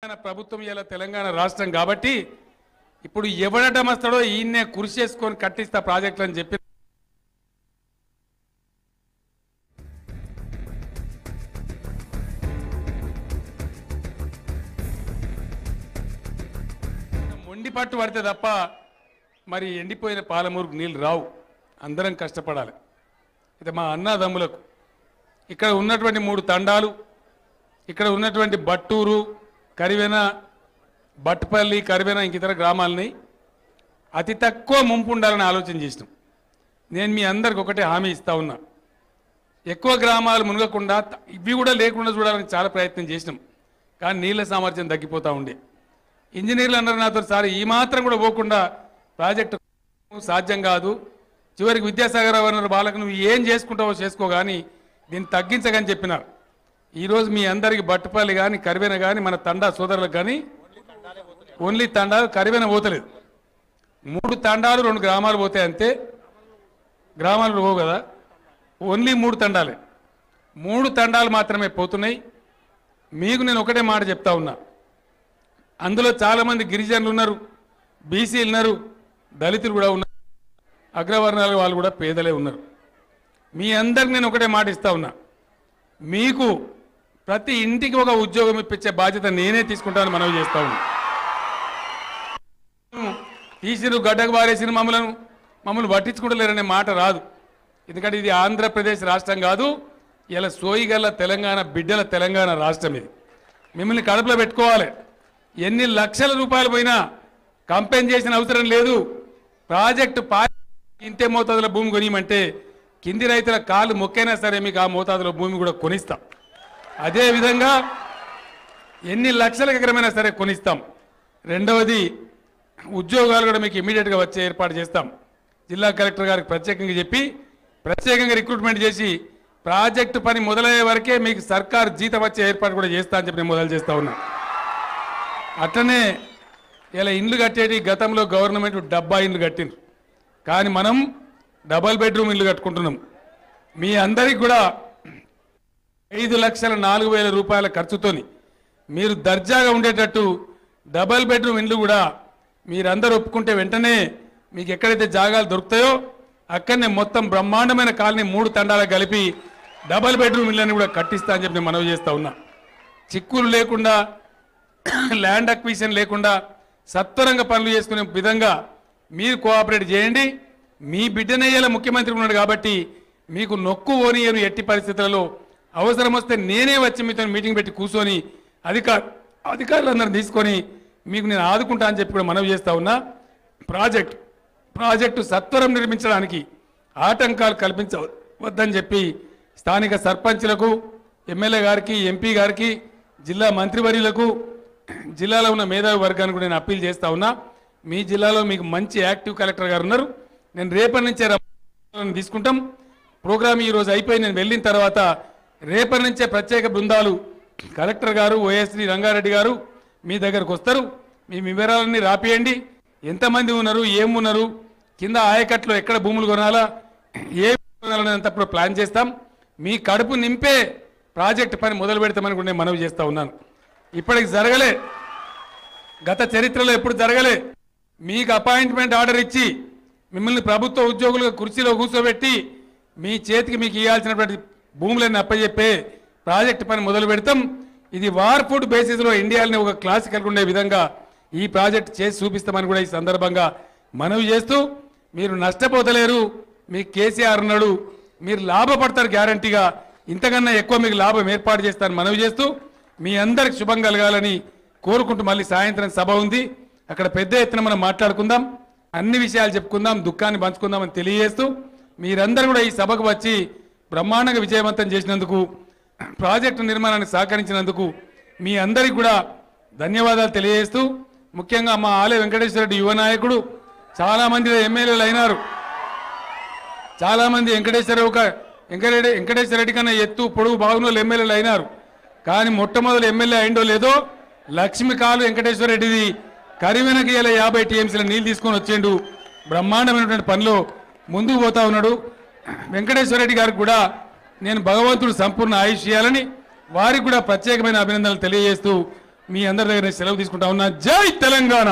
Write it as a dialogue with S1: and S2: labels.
S1: ప్రభుత్వం ఇలా తెలంగాణ రాష్ట్రం కాబట్టి ఇప్పుడు ఎవడటం వస్తాడో ఈయన్నే కృషి చేసుకొని కట్టిస్తా ప్రాజెక్టులు అని చెప్పి మొండి పట్టు పడితే తప్ప మరి ఎండిపోయిన పాలమూరుకు నీళ్ళు రావు. అందరం కష్టపడాలి. ఇది మా అన్నదమ్ములకు ఇక్కడ ఉన్నటువంటి 3 తండాలు, ఇక్కడ ఉన్నటువంటి బట్టూరు, కరివెన, బట్పల్లి, కరివెన ఇంక ఇతర గ్రామాలని అతి తక్కువ ముంపు ఉండాలని ఆలోచన చేసినాం. నేను మీ అందరికి ఒకటే హామీ ఇస్తా ఉన్నా, ఎక్కువ గ్రామాలు మునగకుండా ఇవి కూడా లేకుండా చూడాలని చాలా ప్రయత్నం చేసినాం. కానీ నీళ్ళ సామర్థ్యం తగ్గిపోతూ ఉండే. ఇంజనీర్లు అన్నారు నాతో, సార్ ఈ మాత్రం కూడా పోకుండా ప్రాజెక్టు సాధ్యం కాదు, చివరికి విద్యాసాగర్ అన్నారు వాళ్ళకు నువ్వు ఏం చేసుకుంటావో చేసుకో కానీ దీన్ని తగ్గించగని చెప్పినారు. ఈరోజు మీ అందరికీ బట్టుపల్లి కానీ కరివెన కానీ మన తండా సోదరులకు కానీ ఓన్లీ తండాలు, కరివెన పోతలేదు. 3 తండాలు 2 గ్రామాలు పోతాయి అంతే. గ్రామాలు పోవు కదా, ఓన్లీ 3 తండాలే. 3 తండాలు మాత్రమే పోతున్నాయి. మీకు నేను ఒకటే మాట చెప్తా ఉన్నా, అందులో చాలామంది గిరిజనులు ఉన్నారు, బీసీలు ఉన్నారు, దళితులు కూడా ఉన్నారు, అగ్రవర్ణాల వాళ్ళు కూడా పేదలే ఉన్నారు. మీ అందరికి నేను ఒకటే మాట ఇస్తా ఉన్నా, మీకు ప్రతి ఇంటికి ఒక ఉద్యోగం ఇప్పించే బాధ్యత నేనే తీసుకుంటానని మనవి చేస్తా ఉన్నా. తీసిరు గడ్డకు బారేసిన మమ్మల్ని పట్టించుకుంటలేరనే మాట రాదు. ఎందుకంటే ఇది ఆంధ్రప్రదేశ్ రాష్ట్రం కాదు, ఇలా సోయిగల్ల తెలంగాణ బిడ్డల తెలంగాణ రాష్ట్రం. ఇది మిమ్మల్ని కడుపులో పెట్టుకోవాలి. ఎన్ని లక్షల రూపాయలు పోయినా కంపెనీ చేసిన అవసరం లేదు. ప్రాజెక్టు ఇంతే మోతాదులో భూమి కొనియమంటే కింది రైతుల కాళ్ళు మొక్కైనా సరే మీకు ఆ మోతాదులో భూమి కూడా కొనిస్తాం. అదేవిధంగా ఎన్ని లక్షల ఎకరమైనా సరే కొనిస్తాం. రెండవది, ఉద్యోగాలు కూడా మీకు ఇమీడియట్గా వచ్చే ఏర్పాటు చేస్తాం. జిల్లా కలెక్టర్ గారికి ప్రత్యేకంగా చెప్పి ప్రత్యేకంగా రిక్రూట్మెంట్ చేసి ప్రాజెక్టు పని మొదలయ్యే వరకే మీకు సర్కారు జీతం వచ్చే ఏర్పాటు కూడా చేస్తా అని చెప్పి నేను మొదలు చేస్తా ఉన్నా. అట్లనే ఇలా ఇండ్లు కట్టేటి గతంలో గవర్నమెంట్ 70 ఇండ్లు కట్టింది, కానీ మనం డబల్ బెడ్రూమ్ ఇల్లు కట్టుకుంటున్నాం. మీ అందరికి కూడా 5,04,000 రూపాయల ఖర్చుతోని మీరు దర్జాగా ఉండేటట్టు డబల్ బెడ్రూమ్ ఇల్లు కూడా మీరందరూ ఒప్పుకుంటే వెంటనే మీకు ఎక్కడైతే జాగాలు దొరుకుతాయో అక్కడనే మొత్తం బ్రహ్మాండమైన కాలనీ 3 తండాలకు కలిపి డబల్ బెడ్రూమ్ ఇళ్ళని కూడా కట్టిస్తా అని చెప్పి నేను మనవి చేస్తా ఉన్నా. చిక్కులు లేకుండా, ల్యాండ్ అక్విజిషన్ లేకుండా సత్వరంగా పనులు చేసుకునే విధంగా మీరు కోఆపరేట్ చేయండి. మీ బిడ్డనయ్యేలా ముఖ్యమంత్రి ఉన్నాడు కాబట్టి మీకు నొక్కు ఓనియను ఎట్టి పరిస్థితులలో అవసరం వస్తే నేనే వచ్చి మీతో మీటింగ్ పెట్టి కూర్చొని అధికారులందరిని తీసుకొని మీకు నేను ఆదుకుంటా అని చెప్పి కూడా మనవి చేస్తా ఉన్నా. ప్రాజెక్టు సత్వరం నిర్మించడానికి ఆటంకాలు కల్పించవద్దని చెప్పి స్థానిక సర్పంచ్లకు, ఎమ్మెల్యే గారికి, ఎంపీ గారికి, జిల్లా మంత్రివర్యులకు, జిల్లాలో ఉన్న మేధావి వర్గానికి కూడా నేను అప్పీల్ చేస్తా ఉన్నా. మీ జిల్లాలో మీకు మంచి యాక్టివ్ కలెక్టర్ గారు ఉన్నారు. నేను రేపటి నుంచే తీసుకుంటాం. ప్రోగ్రామ్ ఈరోజు అయిపోయి నేను వెళ్ళిన తర్వాత రేపటి నుంచే ప్రత్యేక బృందాలు కలెక్టర్ గారు, ఓఎస్డి రంగారెడ్డి గారు మీ దగ్గరకు వస్తారు. మీ వివరాలన్నీ రాపియండి. ఎంతమంది ఉన్నారు, ఏమున్నారు, కింద ఆయకట్లో ఎక్కడ భూములు కొనాలా, ఏ కొనాలనేంతప్పుడు ప్లాన్ చేస్తాం. మీ కడుపు నింపే ప్రాజెక్ట్ పని మొదలు పెడతామని కూడా నేను మనవి చేస్తూ ఉన్నాను. ఇప్పటికి జరగలే, గత చరిత్రలో ఎప్పుడు జరగలే. మీకు అపాయింట్మెంట్ ఆర్డర్ ఇచ్చి మిమ్మల్ని ప్రభుత్వ ఉద్యోగులుగా కుర్చీలో కూర్చోబెట్టి మీ చేతికి మీకు ఇవ్వాల్సినటువంటి భూములన్నీ అప్పచెప్పే ప్రాజెక్టు పని మొదలు పెడతాం. ఇది వార్ ఫుడ్ బేసిస్లో ఇండియాలోనే ఒక క్లాసికల్ ఉండే విధంగా ఈ ప్రాజెక్ట్ చేసి చూపిస్తామని కూడా ఈ సందర్భంగా మనవి చేస్తూ, మీరు నష్టపోతలేరు, మీకు కేసీఆర్ అన్నాడు, మీరు లాభపడతారు గ్యారంటీగా, ఇంతకన్నా ఎక్కువ మీకు లాభం ఏర్పాటు చేస్తారని మనవి చేస్తూ మీ అందరికి శుభం కలగాలని కోరుకుంటూ మళ్ళీ సాయంత్రం సభ ఉంది, అక్కడ పెద్ద ఎత్తున మనం మాట్లాడుకుందాం, అన్ని విషయాలు చెప్పుకుందాం, దుఃఖాన్ని పంచుకుందామని తెలియజేస్తూ మీరందరూ కూడా ఈ సభకు వచ్చి బ్రహ్మాండంగా విజయవంతం చేసినందుకు, ప్రాజెక్టు నిర్మాణానికి సహకరించినందుకు మీ అందరికి కూడా ధన్యవాదాలు తెలియజేస్తూ, ముఖ్యంగా మా ఆలే వెంకటేశ్వర రెడ్డి యువ నాయకుడు, చాలామంది ఎమ్మెల్యేలు అయినారు, చాలామంది వెంకటేశ్వర రెడ్డి కన్నా ఎత్తు పొడుగు బాగున్న ఎమ్మెల్యేలు అయినారు. కానీ మొట్టమొదటి ఎమ్మెల్యే అయిందో లేదో లక్ష్మీకాలు వెంకటేశ్వర రెడ్డిది కరివెనకి 50 టీఎంసీల నీళ్ళు తీసుకొని వచ్చిండు. బ్రహ్మాండమైనటువంటి పనిలో ముందుకు పోతా ఉన్నాడు. వెంకటేశ్వర రెడ్డి గారికి కూడా నేను భగవంతుడు సంపూర్ణ ఆయుష్ ఇవ్వాలని వారికి కూడా ప్రత్యేకమైన అభినందనలు తెలియజేస్తూ మీ అందరి దగ్గర సెలవు తీసుకుంటా ఉన్నా. జై తెలంగాణ.